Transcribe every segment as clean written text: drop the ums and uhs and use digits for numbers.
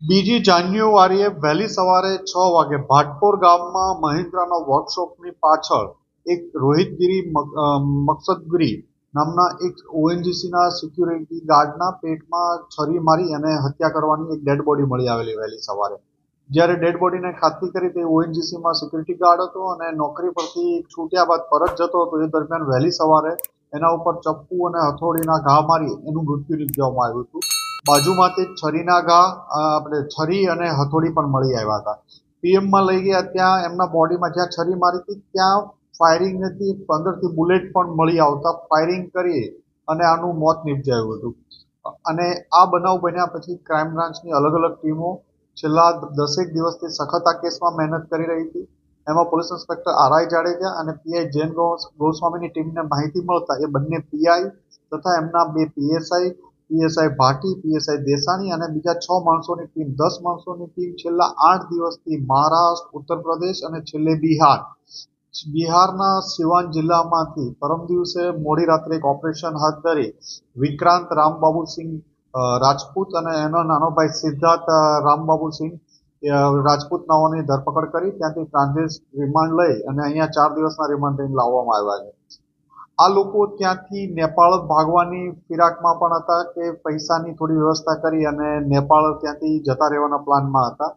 બીજી જાન્યુઆરીએ વહેલી સવારે 6 વાગે ભાટપોર ગામમાં મહિન્દ્રાના વર્કશોપની પાછળ એક રોહિતગીરી મકસદગીરી નામના એક ઓએનજીસીના સિક્યુરિટી ગાર્ડના પેટમાં છરી મારી અને હત્યા કરવાની એક ડેડ બોડી મળી આવેલી વહેલી સવારે. જ્યારે ડેડ બોડીને ખાતરી કરી તે ઓએનજીસીમાં સિક્યુરિટી ગાર્ડ હતો અને નોકરી પરથી છૂટ્યા બાદ પરત જતો હતો. એ દરમિયાન વહેલી સવારે એના ઉપર ચપ્પુ અને હથોડીના ઘા મારી એનું મૃત્યુ નિપજવામાં આવ્યું હતું. બાજુમાંથી છરીના ઘા આપણે છરી અને હથોડી પણ મળી આવ્યા હતા. પીએમમાં લઈ ગયા ત્યાં એમના બોડીમાં જ્યાં છરી મારી હતી ત્યાં ફાયરિંગથી અંદરથી બુલેટ પણ મળી આવતા ફાયરિંગ કરી અને આનું મોત નિપજાયું હતું. અને આ બનાવ બન્યા પછી ક્રાઇમ બ્રાન્ચની અલગ અલગ ટીમો છેલ્લા 10 દિવસથી સખત આ કેસમાં મહેનત કરી રહી હતી. એમાં પોલીસ ઇન્સ્પેક્ટર આરઆઈ જાડેજા અને પીઆઈ જૈન ગોસ્વામીની ટીમને માહિતી મળતા એ બંને પીઆઈ તથા એમના 2 પીએસઆઈ ભાટી, પીએસઆઈ દેસાણી અને બીજા 6 માણસોની ટીમ 10 માણસોની ટીમ છેલ્લા 8 દિવસથી મહારાષ્ટ્ર, ઉત્તર પ્રદેશ અને છેલ્લે બિહારના સિવાન જિલ્લામાંથી પરમ દિવસે મોડી રાત્રે એક ઓપરેશન હાથ ધરી વિક્રાંત રામબાબુસિંહ રાજપૂત અને એનો નાનો ભાઈ સિદ્ધાર્થ રામબાબુસિંહ રાજપૂત નાઓની ધરપકડ કરી ત્યાંથી ટ્રાન્ઝિટ રિમાન્ડ લઈ અને અહીંયા 4 દિવસના રિમાન્ડ લઈને લાવવામાં આવ્યા છે. આ લોકો ત્યાંથી નેપાળ ભાગવાની ફિરાકમાં પણ હતા કે પૈસાની થોડી વ્યવસ્થા કરી અને નેપાળ ત્યાંથી જતા રહેવાના પ્લાનમાં હતા.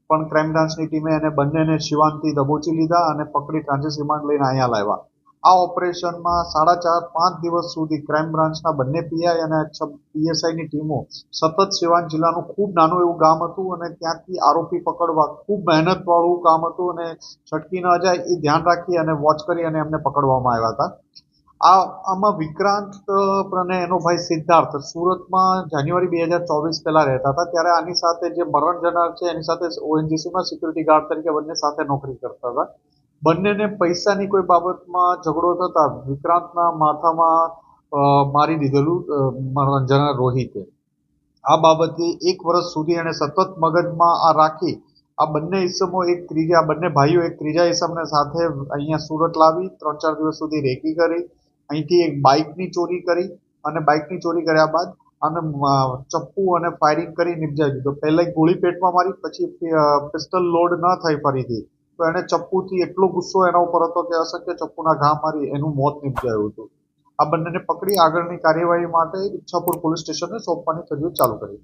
પણ ક્રાઇમ બ્રાન્ચની ટીમે એને બંનેને શિવાનથી દબોચી લીધા અને પકડી ટ્રાન્ઝિટ રિમાન્ડ લઈને અહીંયા લાવ્યા. આ ઓપરેશનમાં 4.5-5 દિવસ સુધી ક્રાઇમ બ્રાન્ચના બંને પીઆઈ અને પીએસઆઈની ટીમો સતત સિવાન જિલ્લાનું ખૂબ નાનું એવું ગામ હતું અને ત્યાંથી આરોપી પકડવા ખૂબ મહેનતવાળું કામ હતું અને છટકી ન જાય એ ધ્યાન રાખી અને વોચ કરી અને એમને પકડવામાં આવ્યા હતા. આમાં વિક્રાંત અને એનો ભાઈ સિદ્ધાર્થ સુરતમાં જાન્યુઆરી 2024 પહેલા રહેતા હતા. ત્યારે આની સાથે જે મરણ જનાર છે એની સાથે ઓએનજીસીમાં સિક્યુરિટી ગાર્ડ તરીકે બંને સાથે નોકરી કરતા હતા. બંનેને પૈસાની કોઈ બાબતમાં ઝઘડો થતા વિક્રાંતના માથામાં મારી દીધેલું મરણ જનાર રોહિતે. આ બાબતે 1 વર્ષ સુધી એને સતત મગજમાં આ રાખી આ બંને ઈસમો બંને ભાઈઓ એક ત્રીજા ઈસમને સાથે અહીંયા સુરત લાવી 3-4 દિવસ સુધી રેકી કરી. અહીંથી એક બાઇકની ચોરી કરી અને બાઇકની ચોરી કર્યા બાદ અને ચપ્પુ અને ફાયરિંગ કરી નિપજાવી દીધો. પહેલા ગોળી પેટમાં મારી, પછી પિસ્તલ લોડ ન થઈ ફરીથી તો એને ચપ્પુથી એટલો ગુસ્સો એના ઉપર હતો કે અશક્ય ચપ્પુના ઘા મારી એનું મોત નિપજાયું હતું. આ બંનેને પકડી આગળની કાર્યવાહી માટે ઈચ્છાપુર પોલીસ સ્ટેશને સોંપવાની તજવીજ ચાલુ કરી.